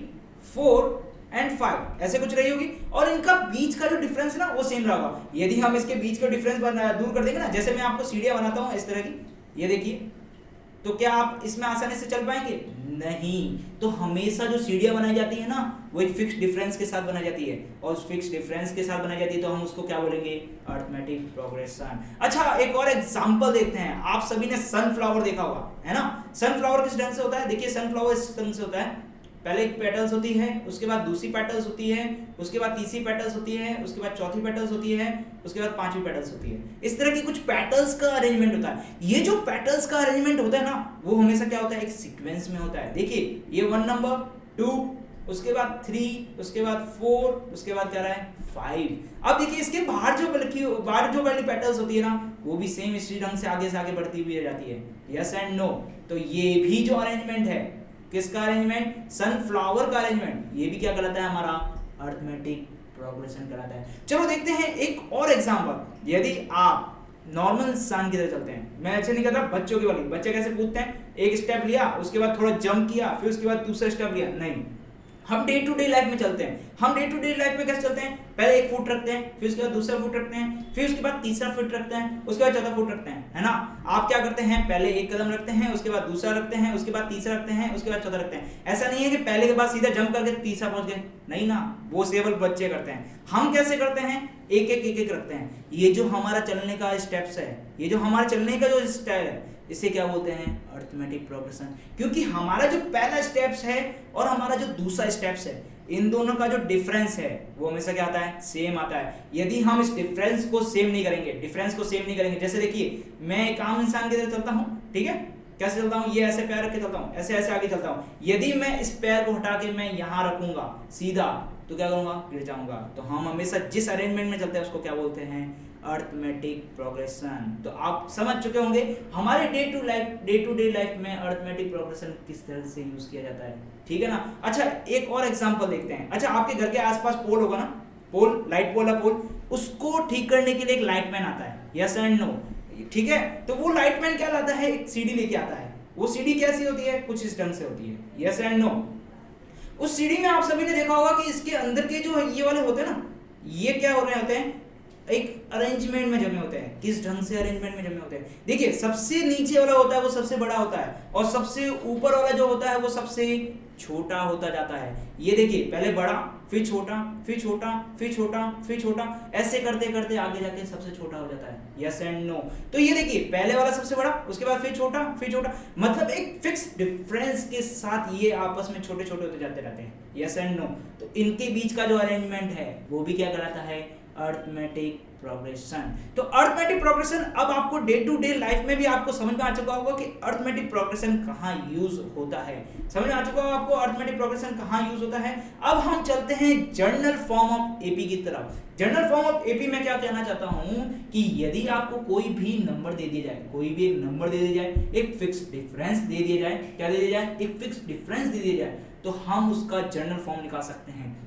S1: 4 एंड 5 ऐसे कुछ रही होगी, और इनका बीच का जो डिफरेंस है ना वो सेम रहा होगा। यदि हम इसके बीच का डिफरेंस दूर कर देंगे ना, जैसे मैं आपको सीढ़ियां बनाता हूं इस तरह की, ये देखिए, तो क्या आप इसमें आसानी से चल पाएंगे? नहीं। तो हमेशा जो सीढ़ियां बनाई जाती है ना वो एक फिक्स डिफरेंस के साथ बनाई जाती है, और उस फिक्स डिफरेंस के साथ बनाई जाती है तो हम उसको क्या बोलेंगे? Arithmetic progression. अच्छा, एक और एग्जांपल देखते हैं। आप सभी ने सनफ्लावर देखा होगा, है ना? सनफ्लावर किस ढंग से होता है? देखिए, सनफ्लावर इस ढंग से होता है, पहले एक पेटल्स होती है, उसके बाद दूसरी पेटल्स होती है, उसके बाद तीसरी पेटल्स होती है, उसके बाद चौथी पेटल्स होती है, उसके बाद पांचवी पेटल्स होती है। इस तरह की कुछ पेटल्स का अरेंजमेंट होता है। ये जो पेटल्स का अरेंजमेंट होता है ना वो हमेशा क्या होता है? एक सीक्वेंस में होता है। देखिए, ये 1 नंबर, 2, उसके बाद 3, उसके बाद 4, उसके बाद क्या रहा है? 5। अब देखिए, इसके बाहर जो वाली पेटल्स होती है ना वो भी सेम इसी ढंग से आगे बढ़ती हुई जाती है। Yes and no? तो ये भी जो अरेंजमेंट है, किसका अरेंजमेंट? सनफ्लावर का अरेंजमेंट, ये भी क्या कहलाता है? हमारा अरिथमेटिक प्रोग्रेशन कहलाता है। चलो देखते हैं एक और एग्जांपल। यदि आप नॉर्मल इंसान की तरह चलते हैं, मैं ऐसे नहीं कहता बच्चों की वाली, बच्चे कैसे कूदते हैं? एक स्टेप लिया, उसके बाद थोड़ा जंप किया, फिर उसके बाद दूसरा स्टेप लिया। नहीं, हम डे टू डे लाइफ में चलते हैं। हम डे टू डे लाइफ में कैसे चलते हैं? पहले एक फुट रखते हैं, फिर उसके बाद दूसरा फुट रखते हैं, फिर उसके बाद तीसरा फुट रखते हैं, उसके बाद चौथा फुट रखते हैं, है ना? आप क्या करते हैं? पहले एक कदम रखते हैं, उसके बाद दूसरा रखते हैं, उसके बाद तीसरा रखते हैं, उसके बाद चौथा रखते हैं। ऐसा नहीं है कि पहले के बाद सीधा जंप करके तीसरा पहुंच गए, नहीं ना, वो केवल बच्चे करते हैं। हम कैसे करते हैं? एक एक रखते हैं। ये जो हमारा चलने का स्टेप्स है, ये जो हमारा चलने का जो स्टाइल है, इसे क्या बोलते हैं? Arithmetic progression. क्योंकि हमारा जो पहला स्टेप्स है और हमारा जो दूसरा स्टेप्स है, इन दोनों का जो डिफरेंस है वो हमेशा क्या आता है? सेम आता है। यदि हम इस डिफरेंस को सेम नहीं करेंगे, जैसे देखिए, मैं एक आम इंसान की तरह चलता हूं, ठीक है? कैसे चलता हूं? ये ऐसे पैर रख के चलता हूं, ऐसे ऐसे आगे चलता हूं। यदि मैं इस पैर को हटा के मैं यहां रखूंगा सीधा, तो क्या करूंगा? गिर जाऊंगा। तो हम हमेशा जिस अरेंजमेंट में चलते हैं उसको क्या बोलते हैं? Arithmetic progression. तो आप समझ चुके होंगे हमारे डे टू डे लाइफ में अरिथमेटिक प्रोग्रेशन किस तरह से यूज किया जाता है, ठीक है ना? अच्छा, एक और एग्जांपल देखते हैं। अच्छा, आपके घर के आसपास पोल होगा ना, पोल, लाइट पोल है, पोल, उसको ठीक करने के लिए एक लाइटमैन आता है। Yes and no? ठीक है? तो वो लाइटमैन क्या लाता है? एक सीढ़ी लेके आता है। वो सीढ़ी कैसी होती है? कुछ इस ढंग से होती है। Yes and no? उस सीढ़ी में आप सभी ने देखा होगा कि इसके अंदर के जो ये वाले होते हैं ना, ये क्या हो रहे होते हैं? एक अरेंजमेंट में जमे होते हैं। किस ढंग से अरेंजमेंट में जमे होते हैं? देखिए, सबसे नीचे वाला होता है वो सबसे बड़ा होता है, और सबसे ऊपर वाला जो होता है वो सबसे छोटा होता जाता है। ये देखिए, पहले बड़ा, फिर छोटा, फिर छोटा, फिर छोटा, फिर छोटा, ऐसे करते करते आगे जाके सबसे छोटा हो जाता है। Yes and no? तो ये देखिए, पहले वाला सबसे बड़ा, उसके बाद फिर छोटा, फिर छोटा, मतलब एक फिक्स डिफरेंस के साथ ये आपस में छोटे छोटे होते जाते रहते हैं। Yes and no? तो इनके बीच का जो अरेंजमेंट है वो भी क्या कहलाता है? Arithmetic progression. तो अरिथमेटिक प्रोग्रेशन, अब आपको डे टू डे लाइफ में भी आपको समझ में आ चुका होगा कि अरिथमेटिक प्रोग्रेशन कहाँ यूज होता है। समझ में आ चुका होगा आपको अरिथमेटिक प्रोग्रेशन कहाँ यूज होता है। अब हम चलते हैं जर्नल फॉर्म ऑफ एपी की तरफ। जर्नल फॉर्म ऑफ एपी में क्या कहना चाहता हूं कि यदि आपको कोई भी नंबर दे दिया जाए, कोई भी एक नंबर दे दिया जाए, एक फिक्स डिफरेंस दे दिया जाए, क्या दे दिया जाए? एक फिक्स डिफरेंस दे दिया जाए, तो हम उसका जर्नल फॉर्म निकाल सकते हैं।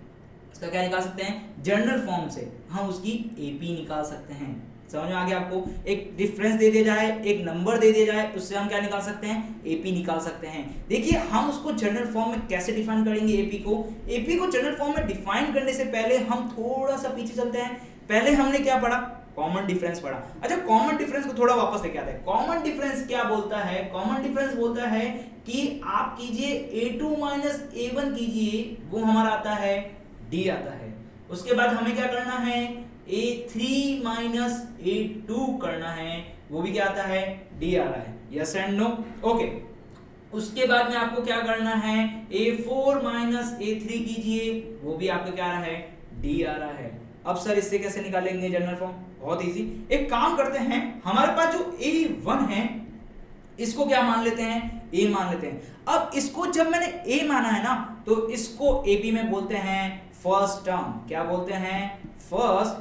S1: इसका क्या निकाल सकते हैं? जर्नल फॉर्म से हम उसकी एपी निकाल सकते हैं। समझ में आ गया आपको? एक डिफरेंस दे दिया जाए, एक नंबर दे दिया जाए, उससे हम क्या निकाल सकते हैं? एपी निकाल सकते हैं। देखिए, हम उसको जर्नल फॉर्म में कैसे डिफाइन करेंगे एपी को? एपी को जर्नल फॉर्म में डिफाइन करने से पहले हम थोड़ा सा पीछे चलते हैं। पहले हमने क्या पढ़ा? कॉमन डिफरेंस पढ़ा। अच्छा, कॉमन डिफरेंस को थोड़ा वापस लेके आते हैं। कॉमन डिफरेंस क्या बोलता है? कॉमन डिफरेंस बोलता है कि आप कीजिए a2 माइनस a1 कीजिए, वो हमारा आता है d आता है। उसके बाद हमें क्या करना है? a3 माइनस a2 करना है, वो भी क्या आता है? d आ रहा है। Yes and no? ओके। उसके बाद में आपको क्या करना है? a4 माइनस a3 कीजिए, वो भी आपका क्या आ रहा है? d आ रहा है। अब सर इससे कैसे निकालेंगे जर्नल फॉर्म? बहुत इजी। एक काम करते हैं, हमारे पास जो a1 है इसको क्या मान लेते हैं? a मान लेते हैं। अब इसको जब मैंने a माना है ना, तो इसको ab में बोलते हैं फर्स्ट टर्म। क्या बोलते हैं? First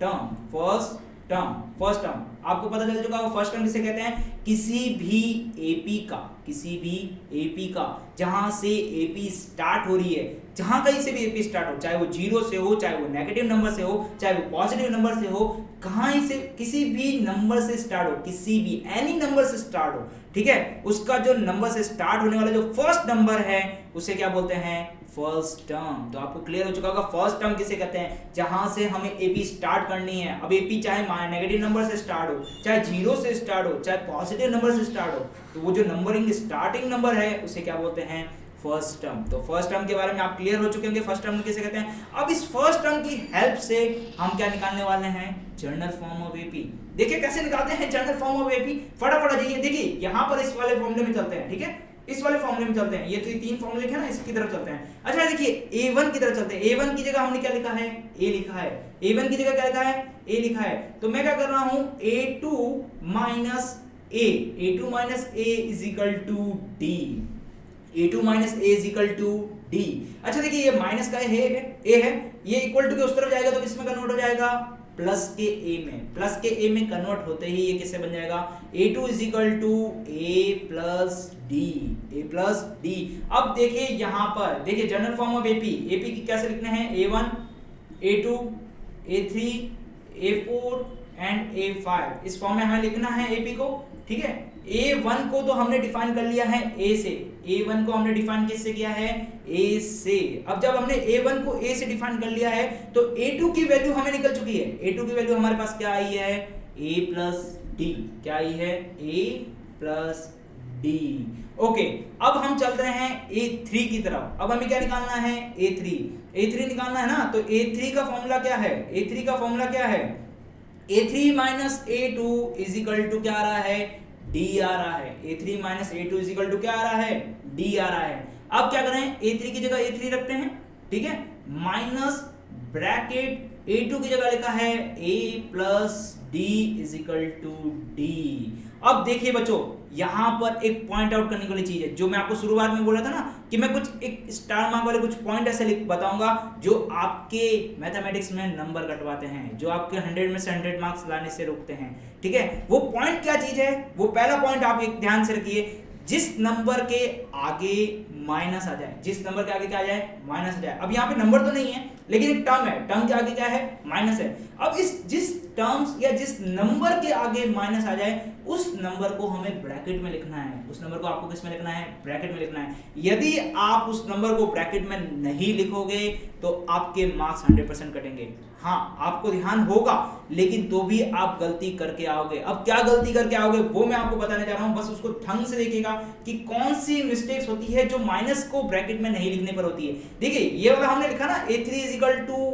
S1: term. आपको पता चल चुका होगा फर्स्ट टर्म किसे कहते हैं? किसी भी एपी का जहां से एपी स्टार्ट हो रही है, जहां कहीं से भी एपी स्टार्ट हो, चाहे वो 0 से हो, चाहे वो नेगेटिव नंबर से हो, चाहे वो पॉजिटिव नंबर से हो, कहीं से किसी भी नंबर से स्टार्ट हो, किसी भी एनी नंबर से स्टार्ट हो, ठीक है, उसका जो नंबर से स्टार्ट होने वाला जो फर्स्ट नंबर है उसे क्या बोलते हैं, फर्स्ट टर्म। तो आपको क्लियर हो चुका होगा फर्स्ट टर्म किसे कहते हैं, जहां से हमें एपी स्टार्ट करनी है। अब एपी चाहे नेगेटिव नंबर से स्टार्ट हो, चाहे जीरो से स्टार्ट हो, चाहे पॉजिटिव नंबर से स्टार्ट हो, तो वो जो नंबरिंग स्टार्टिंग नंबर है उसे क्या बोलते हैं, फर्स्ट टर्म। तो फर्स्ट टर्म के बारे में आप क्लियर हो चुके होंगे, फर्स्ट टर्म किसे कहते हैं। अब इस फर्स्ट टर्म की हेल्प से हम क्या निकालने वाले हैं, जनरल फॉर्म ऑफ एपी। देखिए कैसे निकालते हैं जनरल फॉर्म ऑफ एपी, फटाफट आ जाइए। देखिए यहां पर इस वाले फॉर्मूले में चलते हैं, ठीक है, इस वाले फॉर्मूले में चलते हैं। ये तो तीन फॉर्मूले हैं ना, इसकी तरफ चलते हैं। अच्छा देखिए A1 की तरफ चलते हैं। A1 की जगह हमने क्या लिखा है, A लिखा है। A1 की जगह क्या लिखा है, A लिखा है। तो मैं क्या कर रहा हूं, A2 minus A, A2 minus A is equal to D, A2 minus A is equal to D। अच्छा देखिए ये माइनस का है, A है, ये इक्वल टू के उस तरफ जाएगा तो किसमें कन्वर्ट हो जाएगा, प्लस के A में। प्लस के A में कन्वर्ट होते ही ये किससे बन जाएगा, A2 is equal to A plus D, A plus D। अब देखिए यहाँ पर देखिए general form of AP, AP की कैसे लिखने हैं, A1, A2, A3, A4 and A5। इस फॉर्म में हमें लिखना है AP को, ठीक है। A1 को तो हमने डिफाइन कर लिया है A से, A1 को हमने डिफाइन किससे किया है, A से। अब जब हमने A1 को A से डिफाइन कर लिया है तो A2 की वैल्यू हमें निकल चुकी है। A2 की वैल्यू हमारे पास क्या आई है, A प्लस D। क्या आई है, A प्लस D। ओके, अब हम चल रहे हैं A3 की तरफ। अब हमें क्या निकालना है, A3 निकालना है ना। तो A3 का फॉर्मूला क्या है, A3 का फॉर्मूला क्या है, A3 minus A2 is equal to क्या आ रहा है, D आ रहा है। A3 minus A2 is equal to क्या आ रहा है, D आ रहा है। अब क्या करें, A3 की जगह A3 रखते हैं, ठीक है, माइनस ब्रैकेट A2 की जगह लिखा है A plus D is equal to D। अब देखिए बच्चों यहां पर एक पॉइंट आउट करने वाली चीज है, जो मैं आपको शुरुआत में बोला था ना कि मैं कुछ एक स्टार मार्क वाले कुछ पॉइंट ऐसे बताऊंगा जो आपके मैथमेटिक्स में नंबर कटवाते हैं, जो आपके 100 में से 100 मार्क्स लाने से रोकते हैं, ठीक है। वो पॉइंट क्या चीज है, वो पहला पॉइंट आप एक ध्यान से रखिए, जिस नंबर के आगे माइनस आ जाए, जिस नंबर के आगे क्या आ जाए, माइनस आ जाए। अब यहाँ पे नंबर तो नहीं है लेकिन एक टर्म है, टर्म के आगे क्या है, माइनस है। अब इस जिस टर्म्स या जिस नंबर के आगे माइनस आ जाए उस नंबर को हमें ब्रैकेट में लिखना है, उस नंबर को आपको किस में लिखना है, ब्रैकेट में लिखना है। यदि आप उस नंबर को ब्रैकेट में नहीं लिखोगे तो आपके मार्क्स 100% कटेंगे। हाँ आपको ध्यान होगा लेकिन तो भी आप गलती करके आओगे। अब क्या गलती करके आओगे वो मैं आपको बताने जा रहा हूं, बस उसको ढंग से देखिएगा कि कौन सी मिस्टेक्स होती है जो माइनस को ब्रैकेट में नहीं लिखने पर होती है। देखिए ये वाला हमने लिखा ना A3 is equal to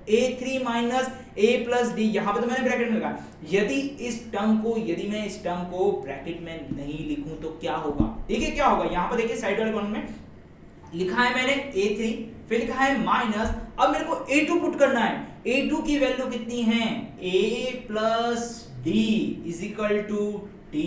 S1: A3 minus A plus D, यहां पे तो मैंने ब्रैकेट में लिखा। यदि मैं इस टर्म को ब्रैकेट में नहीं लिखूं तो क्या होगा, देखिए क्या होगा। यहां पर देखिए साइड वाले कॉलम में लिखा है मैंने A3, फिर लिखा है माइनस, अब मेरे को A2 पुट करना है। A2 की वैल्यू कितनी है, A plus D is equal to D।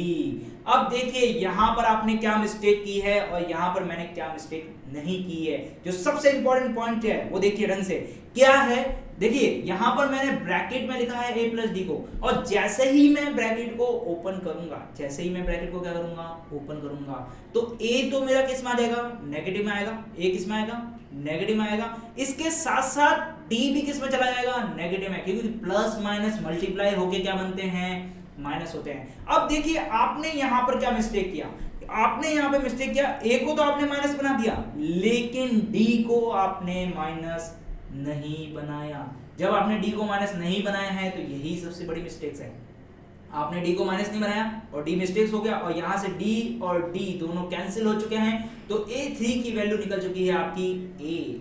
S1: अब देखिए यहां पर आपने क्या मिस्टेक की है और यहां पर मैंने क्या मिस्टेक नहीं की है। जो सबसे इंपॉर्टेंट पॉइंट है वो देखिए ढंग से क्या है। देखिए यहां पर मैंने ब्रैकेट में लिखा है A प्लस D को, और जैसे ही मैं ब्रैकेट को ओपन करूंगा, जैसे ही मैं ब्रैकेट को क्या करूंगा, ओपन करूंगा, तो A तो मेरा किस में आ जाएगा, नेगेटिव में आएगा। A किस में आएगा, नेगेटिव में आएगा। इसके साथ साथ D भी किस में चला जाएगा, नेगेटिव में, क्योंकि प्लस माइनस मल्टीप्लाई होके क्या बनते हैं, माइनस होते हैं। अब देखिए आपने यहां पर क्या मिस्टेक किया, आपने यहां पे मिस्टेक किया, A को तो आपने माइनस बना दिया लेकिन D को आपने माइनस नहीं बनाया। जब आपने D को माइनस नहीं बनाया है तो यही सबसे बड़ी मिस्टेक्स है। आपने D को माइनस नहीं बनाया और D मिस्टेक्स हो गया, और यहां से D और D दोनों कैंसिल हो चुके हैं, तो A3 की वैल्यू निकल चुकी है आपकी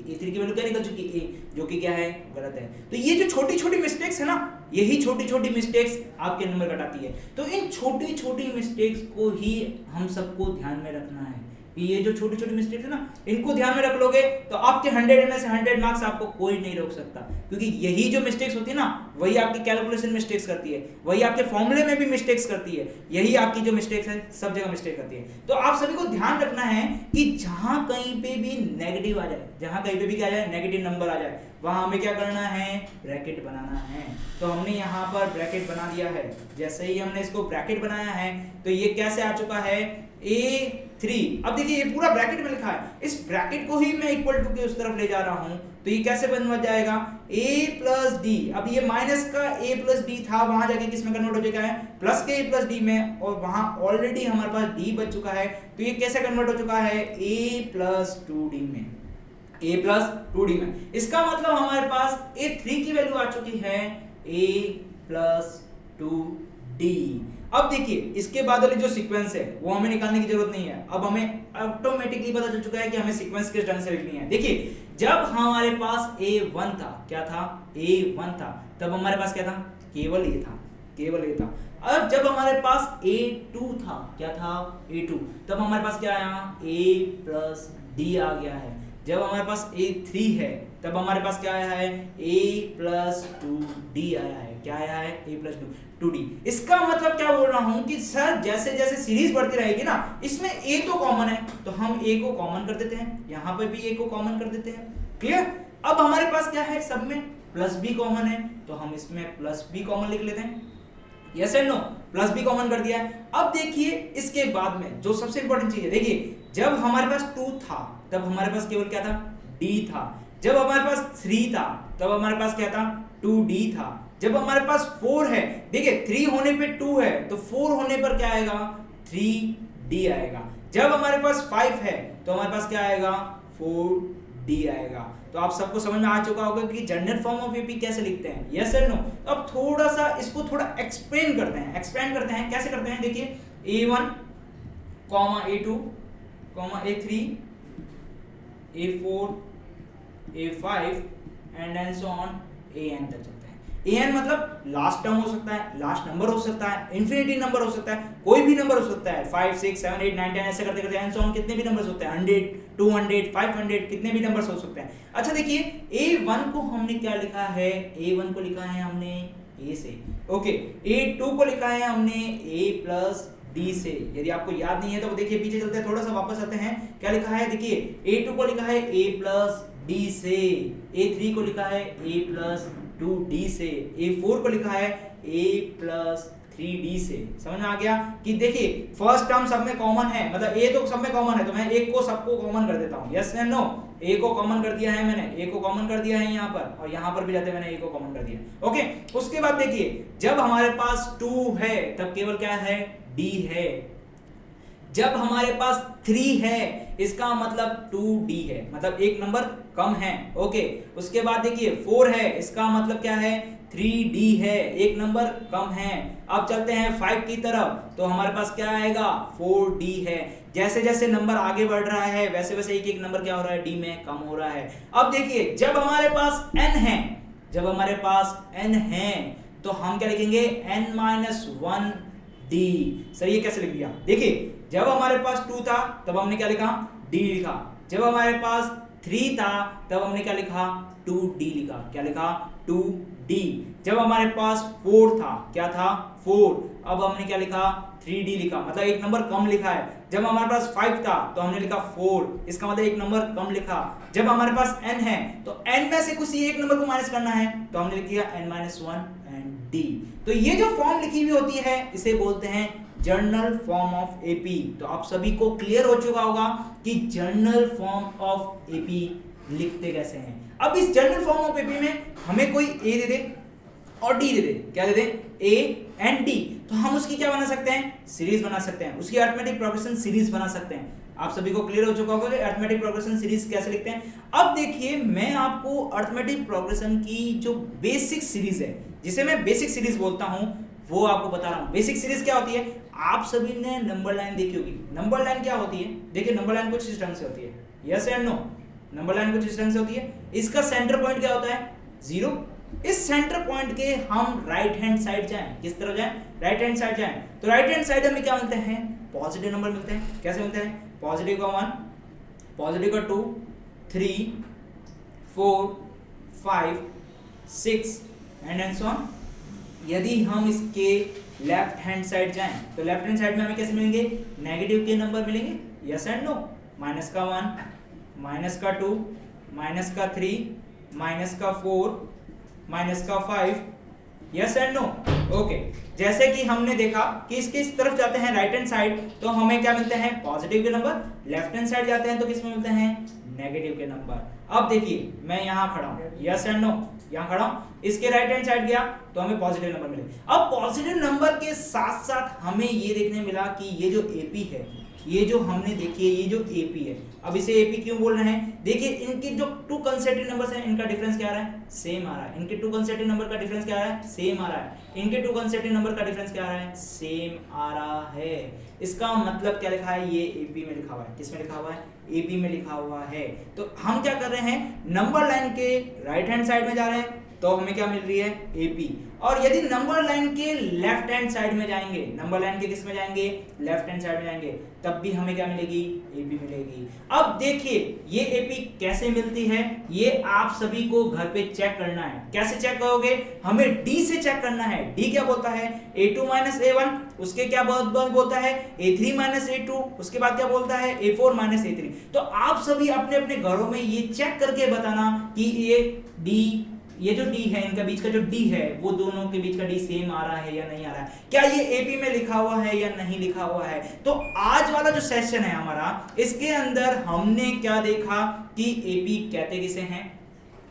S1: A3 की वैल्यू क्या निकल चुकी है, A, जो कि क्या है, गलत है। तो ये जो छोटी छोटी मिस्टेक्स है ना, यही छोटी छोटी मिस्टेक्स आपके नंबर घटाती है। तो इन छोटी छोटी मिस्टेक्स को ही हम सबको ध्यान में रखना है। ये जो छोटी छोटी मिस्टेक्स है ना, इनको ध्यान में रख लोगे तो आपके 100 में से 100 मार्क्स आपको कोई नहीं रोक सकता, क्योंकि यही जो मिस्टेक्स होती है ना, वही आपकी कैलकुलेशन मिस्टेक्स करती है, वही आपके फॉर्मूले में भी मिस्टेक्स करती है, यही आपकी जो मिस्टेक्स है सब जगह मिस्टेक करती है। तो आप सभी को ध्यान रखना है कि जहां कहीं पे भी नेगेटिव आ जाए, जहां कहीं पे भी क्या आ जाए, नेगेटिव नंबर आ जाए, वहां हमें क्या करना है, ब्रैकेट बनाना है। तो हमने यहाँ पर ब्रैकेट बना दिया है। जैसे ही हमने इसको ब्रैकेट बनाया है तो ये कैसे आ चुका है, A3। अब देखिए ये पूरा ब्रैकेट में लिखा है, इस ब्रैकेट को ही मैं इक्वल टू के उस तरफ ले जा रहा हूं, तो ये कैसे बन जाएगा a प्लस डी। अब ये माइनस का a प्लस डी था, वहां जाके किस में कन्वर्ट हो चुका है प्लस के a प्लस डी में, और वहां ऑलरेडी हमारे पास d बच चुका है, तो ये कैसे कन्वर्ट हो चुका है a प्लस 2d में, a प्लस 2d में। इसका मतलब हमारे पास a3 की वैल्यू आ चुकी है a प्लस 2d। अब देखिए इसके बाद वाली जो सीक्वेंस है वो हमें निकालने की जरूरत नहीं है, अब हमें ऑटोमेटिकली पता चल चुका है कि हमें सीक्वेंस किस ढंग से लिखनी है। देखिए जब हमारे पास a1 था, क्या था a1 था, तब हमारे पास क्या था केवल a था, केवल a था। अब जब हमारे पास a2 था, क्या था a2, तब हमारे पास क्या आया a प्लस d आ गया है। जब हमारे पास a3 है तब हमारे पास क्या आया है a प्लस 2d आया है, क्या आया है a प्लस 2d। इसका मतलब क्या बोल रहा हूं कि सर जैसे जैसे सीरीज बढ़ती रहेगी ना, इसमें a तो कॉमन है तो हम a को कॉमन कर देते हैं, यहां पे भी a को कॉमन कर देते हैं, क्लियर। अब हमारे पास क्या है सब में प्लस b कॉमन है, तो हम इसमें प्लस b कॉमन लिख लेते हैं, yes and no, plus b common कर दिया है। अब देखिए इसके बाद में जो सबसे इंपॉर्टेंट चीज है, देखिए जब हमारे पास 2 था तब हमारे पास केवल क्या था d था, जब हमारे पास 3 था तब हमारे पास क्या था 2d था, जब हमारे पास 4 है, देखिए 3 होने पे 2 है तो 4 होने पर क्या आएगा 3d आएगा, जब हमारे पास 5 है तो हमारे पास क्या आएगा 4d आएगा। तो आप सबको समझ में आ चुका होगा कि जनरल फॉर्म ऑफ एपी कैसे लिखते हैं, यस और नो। तो अब थोड़ा सा इसको थोड़ा एक्सप्लेन करते हैं, कैसे करते हैं, देखिए a1, a2, a3, a4, a5 and so on an तक चलते हैं। an मतलब लास्ट टर्म हो सकता है, लास्ट नंबर हो सकता है, इंफिनिटी नंबर हो सकता है, कोई भी नंबर हो सकता है, 5 6 7 8 9 10 ऐसे करते करते एंड सो ऑन कितने भी नंबर्स होते हैं, 100 200 500 कितने भी नंबर्स हो सकते हैं। अच्छा देखिए a1 को हमने क्या लिखा है, a1 को लिखा है हमने a से, ओके, a2 को लिखा है हमने a प्लस d से। यदि आपको याद नहीं है तो देखिए पीछे चलते हैं, थोड़ा सा वापस आते हैं, क्या लिखा है, देखिए a2 को लिखा है a प्लस d से, a3 को लिखा है a प्लस 2d से, a4 को लिखा है a प्लस 3d से। समझ में आ गया कि देखिए फर्स्ट टर्म सब में कॉमन है, मतलब a तो सब में कॉमन है तो मैं एक को सबको कॉमन कर देता हूं, यस एंड नो। a को कॉमन कर दिया है मैंने, a को कॉमन कर दिया है यहाँ पर, और यहाँ पर भी जाते मैंने a को कॉमन कर दिया, ओके। उसके बाद देखिए जब हमारे पास 2 है तब केवल क्या है d है, जब हमारे पास 3 है इसका मतलब 2d है, मतलब एक नंबर कम है, ओके। उसके बाद देखिए 4 है इसका मतलब क्या है 3d है, एक नंबर कम है। अब चलते हैं 5 की तरफ, तो हमारे पास क्या आएगा 4d है। जैसे जैसे नंबर आगे बढ़ रहा है वैसे वैसे एक एक नंबर क्या हो रहा है d में कम हो रहा है। अब देखिए जब हमारे पास n है, जब हमारे पास n है तो हम क्या लिखेंगे n-1d। सर ये कैसे लिख दिया, देखिए जब हमारे पास 2 था तब हमने क्या लिखा d लिखा, जब हमारे पास 3 था तब हमने क्या लिखा 2d लिखा, क्या लिखा 2d। जब हमारे पास 4 था, क्या था 4, अब हमने क्या लिखा 3d लिखा, मतलब एक नंबर कम लिखा है। जब हमारे पास 5 था तो हमने लिखा 4, इसका मतलब एक नंबर कम लिखा। जब हमारे पास n है तो n में से किसी एक नंबर को माइनस करना है तो हमने लिख दिया n-1 एंड d। तो ये जो फॉर्म लिखी हुई होती है इसे बोलते हैं जर्नल फॉर्म ऑफ एपी। तो आप सभी को क्लियर हो चुका होगा कि जर्नल फॉर्म ऑफ एपी लिखते कैसे हैं। अब इस जर्नल फॉर्म ऑफ एपी में हमें कोई ए दे दे और डी दे दे, क्या दे दे ए एंड डी, तो हम उसकी क्या बना सकते हैं सीरीज बना सकते हैं, उसकी अरिथमेटिक प्रोग्रेशन सीरीज बना सकते हैं। आप सभी को क्लियर हो चुका होगा कि अरिथमेटिक प्रोग्रेशन सीरीज कैसे लिखते हैं। अब देखिए मैं आपको अरिथमेटिक प्रोग्रेशन की जो बेसिक सीरीज है, जिसे मैं बेसिक सीरीज बोलता हूं, वो आपको बता रहा हूं। बेसिक सीरीज क्या होती है, आप सभी ने नंबर लाइन देखी होगी। नंबर लाइन क्या होती है, देखिए नंबर लाइन कुछ इस ढंग से होती है, yes and no. Number line कुछ इस ढंग से होती है, इसका सेंटर पॉइंट क्या होता है 0। इस सेंटर पॉइंट के हम राइट हैंड साइड जाएं, किस तरफ जाएं, राइट हैंड साइड जाएं, तो राइट हैंड साइड हमें क्या मिलते हैं पॉजिटिव नंबर मिलते हैं। कैसे मिलते हैं, पॉजिटिव का 1, पॉजिटिव का 2, 3, 4, 5, 6 एंड सो ऑन। यदि हम इसके लेफ्ट हैंड साइड जाएं तो लेफ्ट हैंड साइड में हमें कैसे मिलेंगे, नेगेटिव के नंबर मिलेंगे, यस एंड नो। माइनस का 1, माइनस का 2, माइनस का 3, माइनस का 4, माइनस का 5, यस एंड नो, ओके। जैसे कि हमने देखा कि इसके इस तरफ जाते हैं राइट हैंड साइड तो हमें क्या मिलते हैं पॉजिटिव के नंबर, लेफ्ट हैंड साइड जाते हैं तो किस में मिलते हैं नेगेटिव के नंबर। अब देखिए मैं यहाँ खड़ा हूँ, यस एंड नो, यहाँ खड़ा हूँ, इसके राइट हैंड साइड गया तो हमें पॉजिटिव नंबर मिले। अब पॉजिटिव नंबर के साथ साथ हमें ये देखने मिला कि ये जो एपी है, ये जो हमने देखी है, ये जो एपी है, अब इसे एपी क्यों बोल रहे हैं? देखिए इनके जो टू कंसेक्यूटिव नंबर्स हैं, इनका डिफरेंस क्या आ रहा है? सेम आ रहा है। इनके टू कंसेक्यूटिव नंबर का डिफरेंस क्या आ रहा है? सेम आ रहा है। इनके टू कंसेक्यूटिव नंबर का डिफरेंस क्या आ रहा है? सेम आ रहा है। इसका मतलब क्या लिखा है? ये एपी में लिखा हुआ है। किस में लिखा हुआ है? एपी में लिखा हुआ है। तो हम क्या कर रहे हैं? नंबर लाइन के राइट हैंड साइड में जा रहे हैं तो हमें क्या मिल रही है? एपी। और यदि नंबर लाइन के लेफ्ट हैंड साइड में जाएंगे, नंबर लाइन के किस में जाएंगे? लेफ्ट हैंड साइड में जाएंगे, तब भी हमें क्या मिलेगी? एपी मिलेगी। अब देखिए ये एपी कैसे मिलती है, ये आप सभी को घर पे चेक करना है। कैसे चेक करोगे? हमें डी से चेक करना है। डी क्या बोलता है? a2 - a1, उसके क्या बोलता है? a3 - a2, उसके बाद क्या बोलता है? a4 - a3। तो आप सभी अपने अपने घरों में ये चेक करके बताना कि ये डी, ये जो डी है, इनका बीच का जो डी है, वो दोनों के बीच का डी सेम आ रहा है या नहीं आ रहा है, क्या ये एपी में लिखा हुआ है या नहीं लिखा हुआ है। तो आज वाला जो सेशन है हमारा, इसके अंदर हमने क्या देखा कि एपी कहते किसे हैं,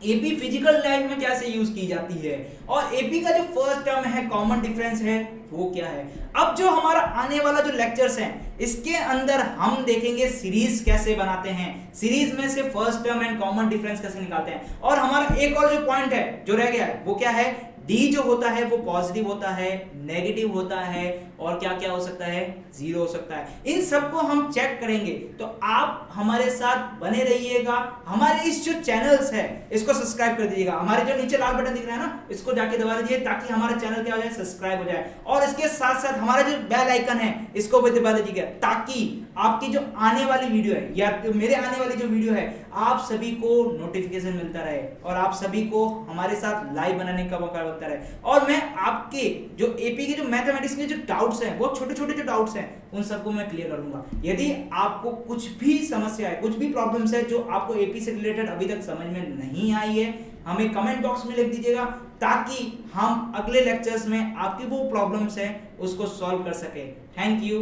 S1: एपी फिजिकल लाइफ में कैसे यूज की जाती है, और एपी का जो फर्स्ट टर्म है, कॉमन डिफरेंस है, वो क्या है। अब जो हमारा आने वाला जो लेक्चर्स है, इसके अंदर हम देखेंगे सीरीज कैसे बनाते हैं, सीरीज में से first term and common difference कैसे निकालते हैं। और हमारा एक और जो पॉइंट है जो रह गया है, वो क्या है? डी जो होता है वो पॉजिटिव होता है, नेगेटिव होता है, और क्या क्या हो सकता है? जीरो हो सकता है। इन सबको हम चेक करेंगे, तो आप हमारे साथ बने रहिएगा। हमारे इस जो चैनल्स है इसको सब्सक्राइब कर दीजिएगा। हमारे जो नीचे लाल बटन दिख रहा है ना, इसको जाके दबा दीजिए ताकि हमारा चैनल क्या हो जाए? सब्सक्राइब हो जाए। और इसके साथ साथ हमारा जो बेल आइकन है इसको भी दबा दीजिएगा, ताकि आपकी जो आने वाली वीडियो है या मेरे आने वाली जो वीडियो है, आप सभी को नोटिफिकेशन मिलता रहे और आप सभी को हमारे साथ लाइव बनाने का मौका मिलता रहे। और मैं आपके जो एपी के जो मैथमेटिक्स के जो डाउट्स हैं, वो छोटे छोटे जो डाउट्स हैं, उन सबको मैं क्लियर करूंगा। यदि आपको कुछ भी समस्या है, कुछ भी प्रॉब्लम्स है जो आपको एपी से रिलेटेड अभी तक समझ में नहीं आई है, हमें कमेंट बॉक्स में लिख दीजिएगा, ताकि हम अगले लेक्चर्स में आपकी वो प्रॉब्लम्स हैं उसको सॉल्व कर सके। Thank you.